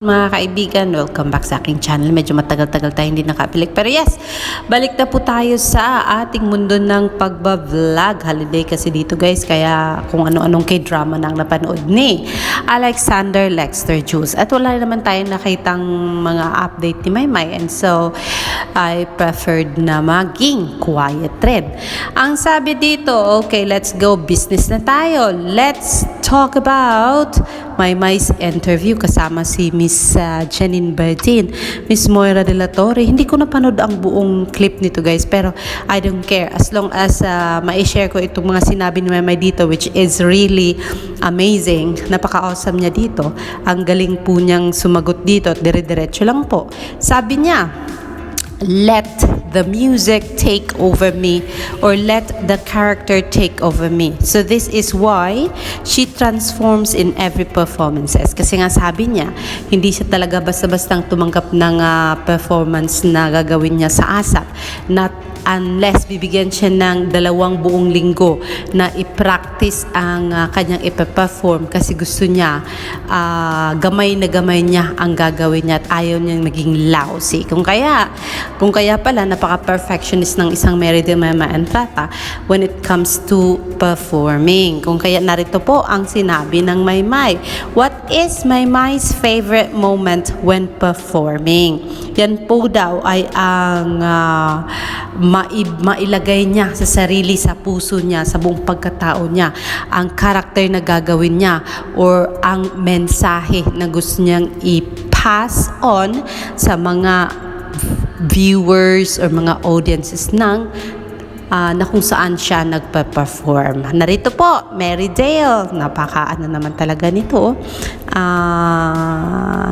Mga kaibigan, welcome back sa aking channel. Medyo matagal-tagal tayo hindi nakabilik. Pero yes, balik na po tayo sa ating mundo ng pagbablog. Holiday kasi dito guys, kaya kung ano-anong k-drama na ang napanood ni Alexander Lexter Jules. At wala naman tayong nakitang mga update ni Maymay. And so, I preferred na maging quiet red. Ang sabi dito, okay, let's go business na tayo. Let's talk about Maymay's interview kasama si Miss Janine Bardin, Miss Moira de la Torre. Hindi ko napanood ang buong clip nito guys, pero I don't care as long as ma-share ko itong mga sinabi ni Maymay dito, which is really amazing. Napaka-awesome niya dito. Ang galing po niyang sumagot dito at dire-diretso lang po. Sabi niya, let the music take over me, or let the character take over me. So this is why she transforms in every performances. Kasi nga sabi niya, hindi siya talaga basta-bastang tumanggap ng performance na gagawin niya sa ASAP. Not unless bibigyan siya ng 2 buong linggo na i-practice ang kanyang ipe-perform, kasi gusto niya gamay na gamay niya ang gagawin niya at ayaw niyang maging lousy. Kung kaya pala napaka-perfectionist ng isang Mary de Maymay Entrata when it comes to performing. Kung kaya narito po ang sinabi ng Maymay. What is Maymay's favorite moment when performing? Yan po daw ay ang mailagay niya sa sarili, sa puso niya, sa buong pagkatao niya, ang karakter na gagawin niya or ang mensahe na gusto niyang i-pass on sa mga viewers or mga audiences na kung saan siya nagpa-perform. Narito po, Mary Dale. Napaka-ano naman talaga nito.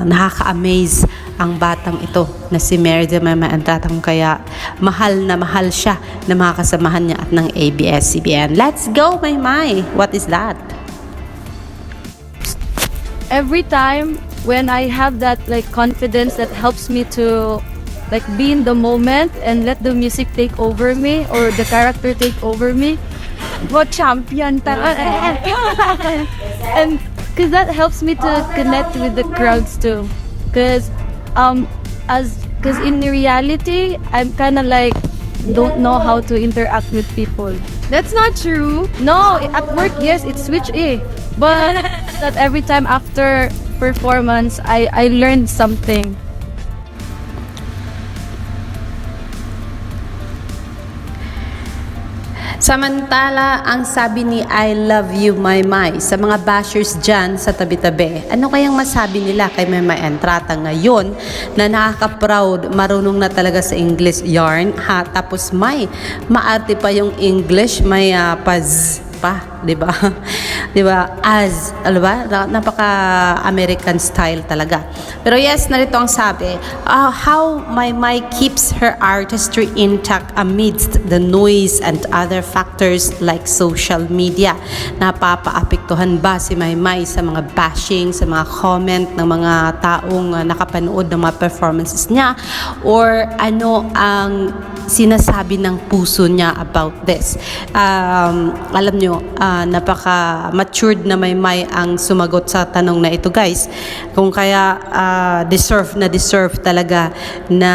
Nakaka-amaze ang batang ito na si Mary de Maymay Entrata, kaya mahal na mahal siya na mga kasamahan niya at ng ABS-CBN. Let's go, Maymay! What is that? Every time when I have that confidence that helps me to be in the moment and let the music take over me or the character take over me, what champion and because that helps me to connect with the crowds too, because in reality I'm kind of don't know how to interact with people. That's not true. No, at work, yes, it's switch but that every time after performance I learned something. Samantala, ang sabi ni I love you, Maymay, sa mga bashers dyan sa tabi-tabi, ano kayang masabi nila kay Maymay Entrata ngayon na nakaka-proud, marunong na talaga sa English yarn, tapos may maarte pa yung English, may paz pa, di ba? Di ba? As, ano ba? Napaka-American style talaga. Pero yes, narito ang sabi, how Maymay keeps her artistry intact amidst the noise and other factors like social media. Napapaapektuhan ba si Maymay sa mga bashing, sa mga comment ng mga taong nakapanood ng mga performances niya? Or ano ang sinasabi ng puso niya about this? Alam nyo, napaka-matured na Maymay ang sumagot sa tanong na ito guys. Kung kaya deserve talaga na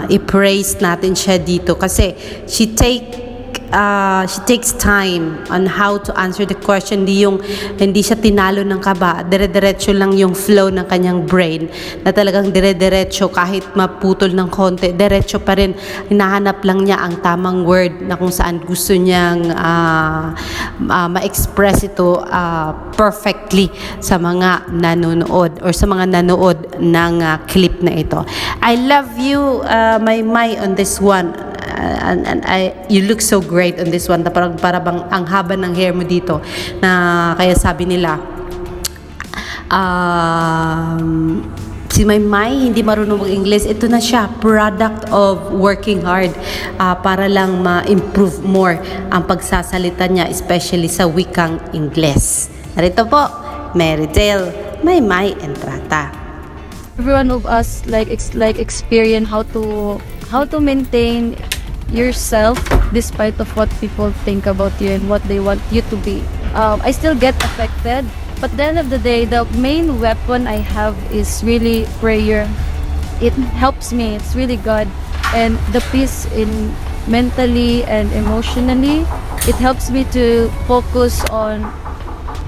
i-praise natin siya dito, kasi she takes time on how to answer the question. Hindi siya tinalo ng kaba, dire-diretso lang yung flow ng kanyang brain, na talagang dire-diretso, kahit maputol ng konti, diretso pa rin. Hinahanap lang niya ang tamang word na kung saan gusto niyang ma-express ito perfectly sa mga nanonood or sa mga nanood ng clip na ito. I love you, Maymay, on this one. And you look so great on this one. Para bang ang haba ng hair mo dito, na kaya sabi nila si Maymay hindi marunong mag-English. Ito na siya, product of working hard para lang ma-improve more ang pagsasalita niya, especially sa wikang Ingles. Narito po, Mary Dale, Maymay Entrata. Everyone of us experience how to maintain yourself despite of what people think about you and what they want you to be. I still get affected But at the end of the day, the main weapon I have is really prayer. It helps me. It's really God. And the peace in mentally and emotionally, it helps me to focus on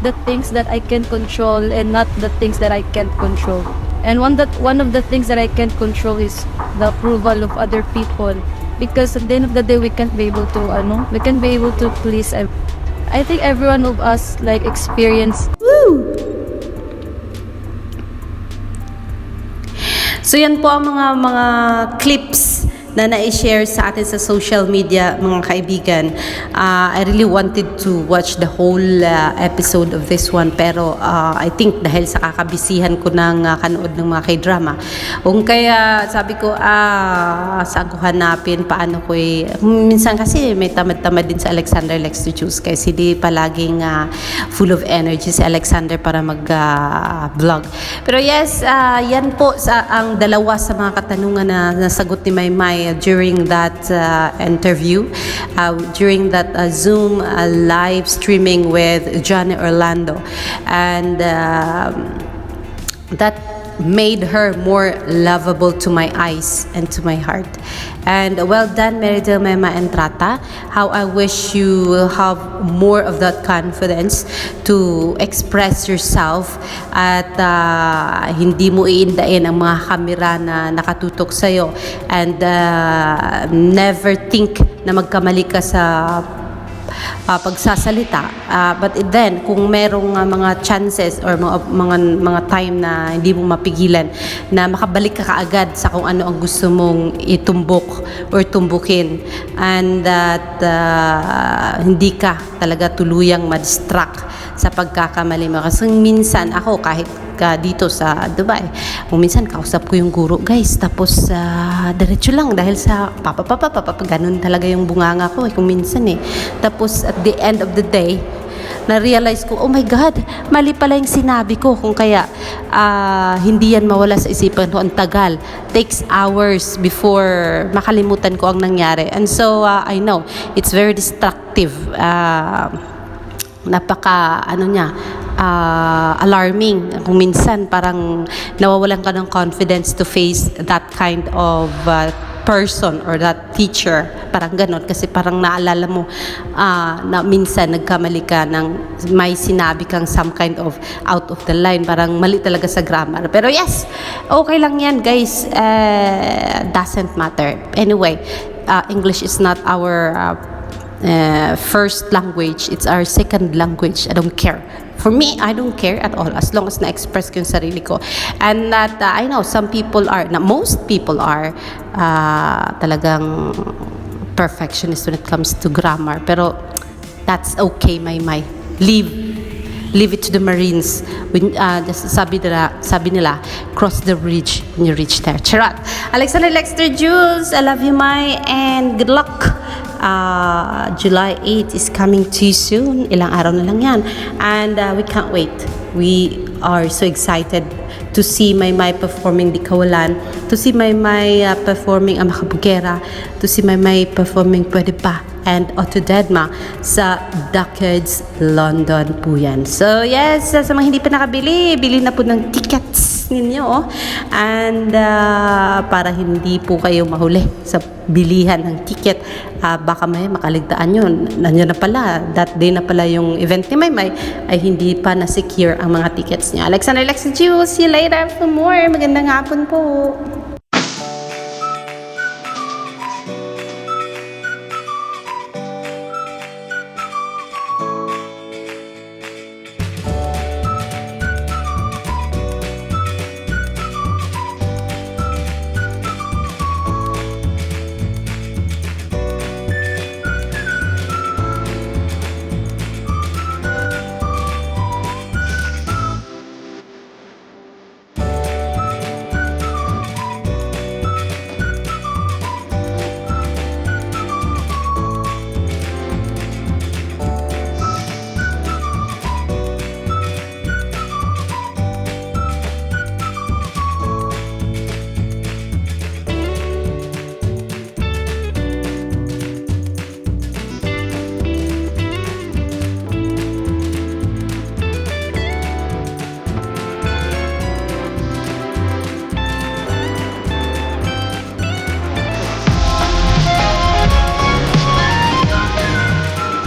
the things that I can control and not the things that I can't control. And one of the things that I can't control is the approval of other people. Because at the end of the day, we can't be able to please I think every one of us like experience. So yan po ang mga clips na na-share sa atin sa social media, mga kaibigan. I really wanted to watch the whole episode of this one, pero I think dahil sa kakabisihan ko ng kanood ng mga k-drama, kung kaya sabi ko, saan ko hanapin, paano ko minsan kasi may tamad-tamad din sa Alexander Lexter Juice, kasi di palaging full of energy si Alexander para mag-vlog. Pero yes, yan po ang dalawa sa mga katanungan na nasagot ni Maymay during that interview, during that Zoom live streaming with Johnny Orlando, and that made her more lovable to my eyes and to my heart. And well done, Meridel Mema Entrata. How I wish you have more of that confidence to express yourself at hindi mo iindain ang mga kamera na nakatutok sa'yo, and never think na magkamali ka sa pagsasalita, but then kung merong mga chances or mga time na hindi mo mapigilan na makabalik ka kaagad sa kung ano ang gusto mong itumbok or tumbukin, and that hindi ka talaga tuluyang ma-distract sa pagkakamali mo. Kasi minsan ako, kahit dito sa Dubai, kung minsan kausap ko yung guro, guys, tapos diretso lang dahil sa ganun talaga yung bunganga ko kung minsan tapos at the end of the day, na-realize ko, oh my God, mali pala yung sinabi ko, kung kaya hindi yan mawala sa isipan ko. Ang tagal, takes hours before makalimutan ko ang nangyari. And so I know it's very destructive, alarming. Kung minsan parang nawawalan ka ng confidence to face that kind of person or that teacher, parang ganon, kasi parang naalala mo na minsan nagkamali ka ng may sinabi kang some kind of out of the line, parang mali talaga sa grammar. Pero yes, okay lang yan, guys. Doesn't matter anyway. English is not our first language, it's our second language. I don't care. For me, I don't care at all as long as na-express ko yung sarili ko. And that I know some people are, most people are talagang perfectionist when it comes to grammar. Pero that's okay, Maymay. Leave it to the Marines. When, sabi nila, cross the bridge when you reach there. Charot. Alexander Lexter Jules, I love you, May, and good luck. July 8 is coming too soon. Ilang araw na lang yan. And we can't wait. We are so excited to see Maymay performing Di Kawalan, to see Maymay performing Ang Makabugera, to see Maymay performing Pwede Pa, and Otto Dedma sa Decades London po yan. So yes, sa mga hindi pa nakabili, bili na po ng tickets ninyo, and para hindi po kayo mahuli sa bilihan ng ticket, baka may makaligtaan yun. Nandiyan na pala, that day na pala yung event ni Maymay, ay hindi pa na-secure ang mga tickets niya. Alexander Lexter Jules, see you later for more. Magandang hapon po.